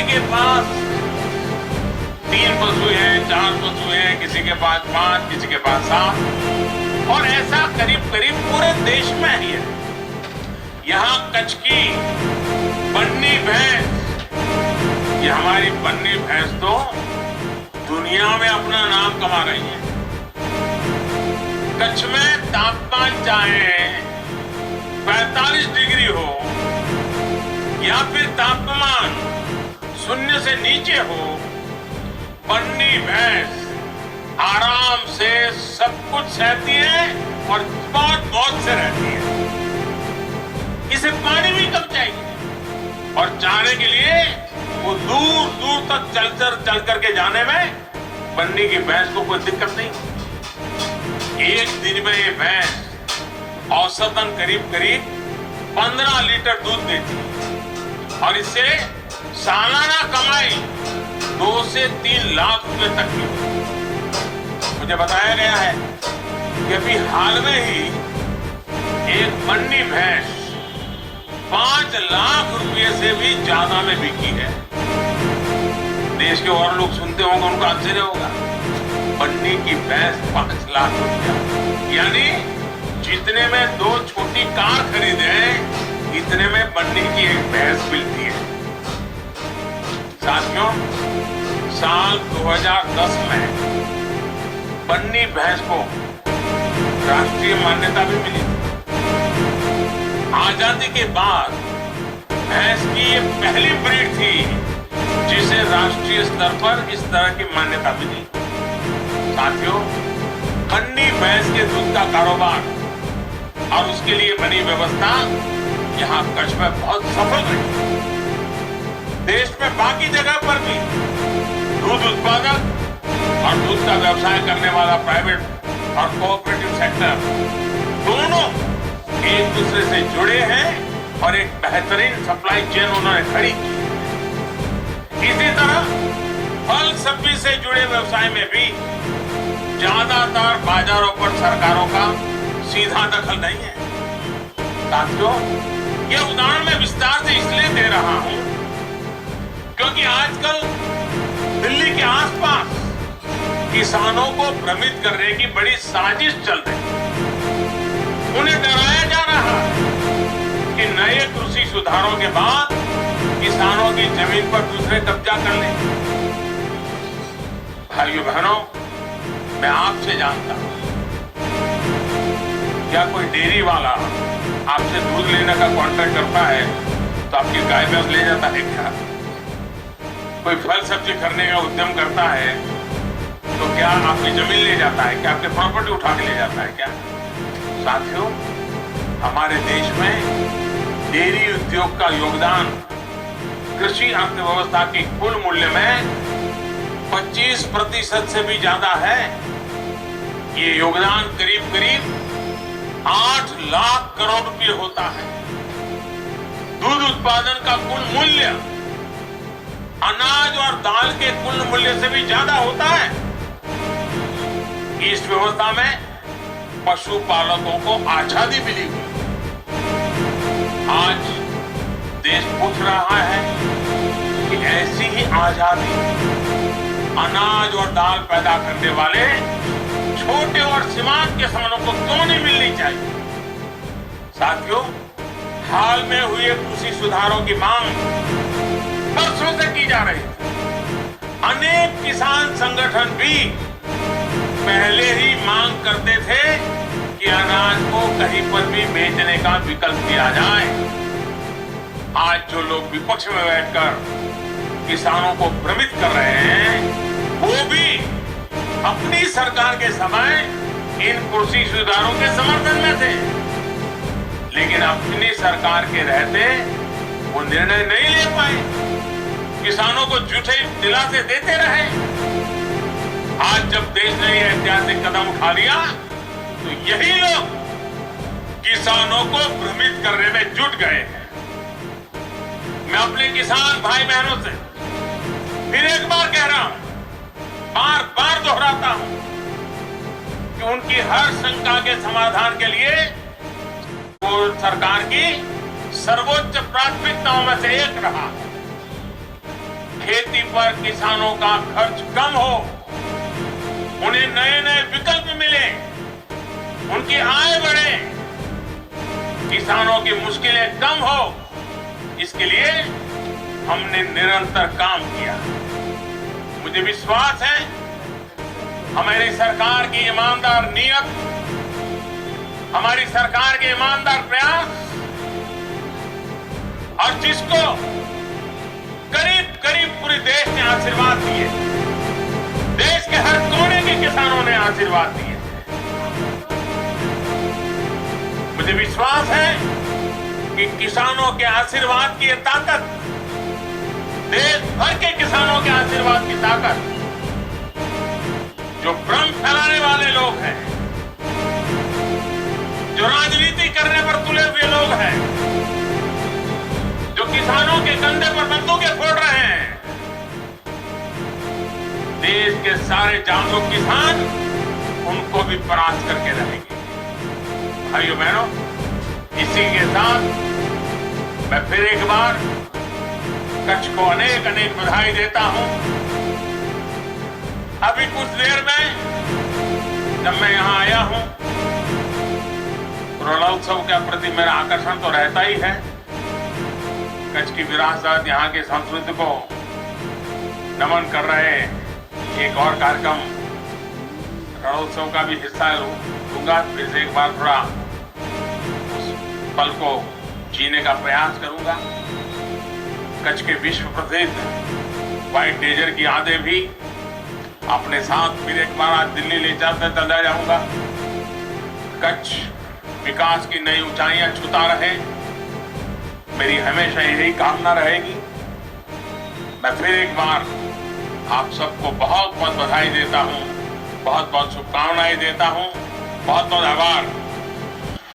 के पास 3 पशु हैं, 4 पशु हैं, किसी के पास 5, किसी के पास 7, और ऐसा करीब करीब पूरे देश में ही है। यहाँ कच्छ की बन्नी भैंस, ये हमारी बन्नी भैंस तो दुनिया में अपना नाम कमा रही है। कच्छ में तापमान चाहे 45 डिग्री हो या फिर तापमान 0 से नीचे हो, बन्नी भैंस आराम से सब कुछ सहती है और बहुत बहुत से रहती है। इसे पानी भी कम चाहिए और चारे के लिए वो दूर दूर तक चल करके जाने में बन्नी की भैंस को कोई दिक्कत नहीं। एक दिन में ये भैंस औसतन करीब 15 लीटर दूध देती है और इससे सालाना कमाई 2 से 3 लाख रुपए तक की होती। मुझे बताया गया है कि अभी हाल में ही एक बन्नी भैंस 5 लाख रुपए से भी ज्यादा में बिकी है। देश के और लोग सुनते होंगे, उनको आश्चर्य होगा, बन्नी की भैंस 5 लाख रुपया, यानी जितने में 2 छोटी कार खरीदे इतने में बन्नी की एक भैंस मिलती है। साथियों, साल 2010 में बन्नी भैंस को राष्ट्रीय मान्यता भी मिली। आजादी के बाद भैंस की ये पहली ब्रीड थी जिसे राष्ट्रीय स्तर पर इस तरह की मान्यता मिली। साथियों, बन्नी भैंस के दूध का कारोबार और उसके लिए बनी व्यवस्था यहाँ कच्छ में बहुत सफल रही। देश में बाकी जगह पर भी दूध उत्पादक और दूध का व्यवसाय करने वाला प्राइवेट और कोऑपरेटिव सेक्टर दोनों एक दूसरे से जुड़े हैं और एक बेहतरीन सप्लाई चेन उन्होंने खड़ी की। इसी तरह फल सब्जी से जुड़े व्यवसाय में भी ज्यादातर बाजारों पर सरकारों का सीधा दखल नहीं है। साथियों, यह उदाहरण मैं विस्तार से इसलिए दे रहा हूं क्योंकि आजकल दिल्ली के आसपास किसानों को भ्रमित करने की बड़ी साजिश चल रही है। उन्हें डराया जा रहा है कि नए कृषि सुधारों के बाद किसानों की जमीन पर दूसरे कब्जा कर लेंगे। भाइयों बहनों, मैं आपसे जानता हूं, क्या कोई डेयरी वाला आपसे दूध लेने का कॉन्ट्रैक्ट करता है तो आपकी गाय भैंस ले जाता है क्या? कोई फल सब्जी खरीदने का उद्यम करता है तो क्या आपकी जमीन ले जाता है? क्या आपकी प्रॉपर्टी उठा के ले जाता है क्या? साथियों, हमारे देश में डेयरी उद्योग का योगदान कृषि अर्थव्यवस्था के कुल मूल्य में 25% से भी ज्यादा है। ये योगदान करीब 8 लाख करोड़ रुपए होता है। दूध उत्पादन का कुल मूल्य अनाज और दाल के कुल मूल्य से भी ज्यादा होता है। इस व्यवस्था में पशुपालकों को आजादी मिली हुई। आज देश पूछ रहा है कि ऐसी ही आजादी अनाज और दाल पैदा करने वाले छोटे और सीमांत किसानों को क्यों नहीं मिलनी चाहिए? साथियों, हाल में हुए कृषि सुधारों की मांग वर्षों से की जा रही है। अनेक किसान संगठन भी पहले ही मांग करते थे कि अनाज को कहीं पर भी बेचने का विकल्प दिया जाए। आज जो लोग विपक्ष में बैठकर किसानों को भ्रमित कर रहे हैं, वो भी अपनी सरकार के समय इन कृषि सुधारों के समर्थन में थे, लेकिन अपनी सरकार के रहते वो निर्णय नहीं ले पाए, किसानों को झूठे दिलासे देते रहे। आज जब देश ने यह ऐतिहासिक कदम उठा लिया तो यही लोग किसानों को भ्रमित करने में जुट गए हैं। मैं अपने किसान भाई बहनों से फिर एक बार कह रहा हूं, बार बार दोहराता हूं कि उनकी हर शंका के समाधान के लिए वो सरकार की सर्वोच्च प्राथमिकताओं में से एक रहा। खेती पर किसानों का खर्च कम हो, उन्हें नए नए विकल्प मिले, उनकी आय बढ़े, किसानों की मुश्किलें कम हो, इसके लिए हमने निरंतर काम किया। मुझे विश्वास है हमारी सरकार की ईमानदार नीयत, हमारी सरकार के ईमानदार प्रयास और जिसको करीब करीब पूरे देश ने आशीर्वाद दिए, देश के हर कोने के किसानों ने आशीर्वाद दिए। मुझे विश्वास है कि किसानों के आशीर्वाद की ये ताकत, देश भर के किसानों के आशीर्वाद की ताकत, जो भ्रम फैलाने वाले लोग हैं, जो राजनीति करने पर तुले हुए लोग हैं, जो किसानों के कंधे पर बंदूकें फोड़ रहे हैं, देश के सारे जागरूक किसान उनको भी परास्त करके रहेंगे। भाइयों बहनों, इसी के साथ मैं फिर एक बार कच्छ को अनेक अनेक बधाई देता हूं। अभी कुछ देर में जब मैं यहां आया हूं, रणोत्सव के प्रति मेरा आकर्षण तो रहता ही है। कच्छ की विरासत, यहाँ की संस्कृति को नमन कर रहे एक और कार्यक्रम रणोत्सव का भी हिस्सा लूंगा। फिर से एक बार थोड़ा उस पल को जीने का प्रयास करूंगा। कच्छ के विश्व प्रसिद्ध व्हाइट डेजर की यादें भी अपने साथ फिर एक बार आज दिल्ली ले जाते चला जाऊंगा। कच्छ विकास की नई ऊंचाइयां छूता रहे, मेरी हमेशा यही कामना रहेगी। मैं फिर एक बार आप सबको बहुत बहुत बधाई देता हूं, बहुत बहुत शुभकामनाएं देता हूं, बहुत बहुत आभार।